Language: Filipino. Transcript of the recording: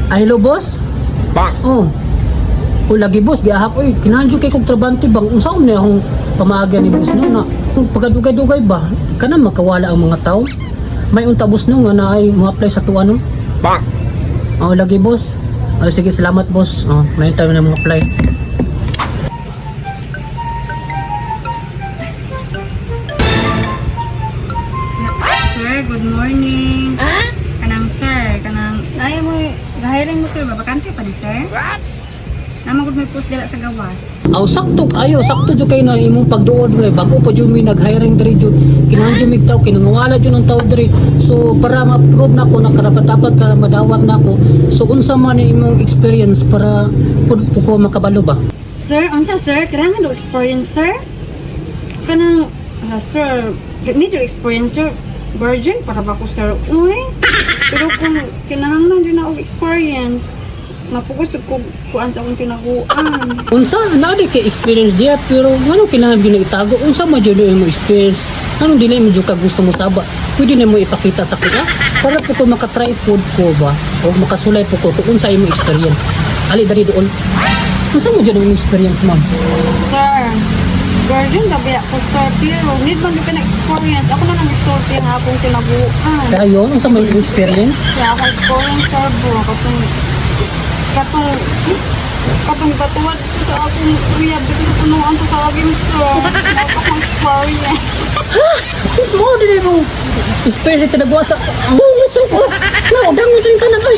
Ay, hello, boss? Oh. O lagi, boss, di ahak, oy, kinahadyo kay kong trabante bang, unsaon niya akong pamaaga ni boss no, na, pagkadugay-dugay ba, kana makawala ang mga tao? May unta, boss no, nga na ay mo-apply sa tuwa no? Oh, lagi, boss. Oh, sige, salamat, boss. Oh, may time na mo-apply. Sir, good morning. Kanang sir, kanang ayaw mo, gahiring mo sir, babakante pa di sir? What? Namagod may post dila sa gawas. Aw, sakto jud kay na imong pagduod re bago pa jud mi nag-hiring diri jud. Kinahanglan jud mig taw kinangawala jud ang tawo diri. So para ma-prove nako na karapat-dapat ka madawat nako. So unsa man ni imong experience para pud ko makabalo ba? Sir, unsa sir? Kailangan do experience sir? Kanang, sir, need to experience sir. Virgin para ba ko sir? Uy, pero kung kinahanglan jud na og experience, mapugos ko kuan sa akong tinaguan. Unsa na di kay experience diya pero ngano kinahanglan gyud na itago unsa man jud imong experience? Ano dili mo jud ka gusto mo saba? Pwede na mo ipakita sa kuya para po ko makatry food ko ba o makasulay po ko kung unsa imong experience. Ali dari doon. Unsa mo jud imong experience ma'am? Sir, virgin gabi ako sir, pero need man ka na experience. Ako na lang isulti ang akong tinaguan. Dayon unsa man imong experience? Kaya ako experience sir bro, katong batuan ko sa akong rehab dito sa punuan sa saging sir. Wala akong experience. Mas mo dili mo experience tinagwa sa oh, let's go. No, dami din tanan ay.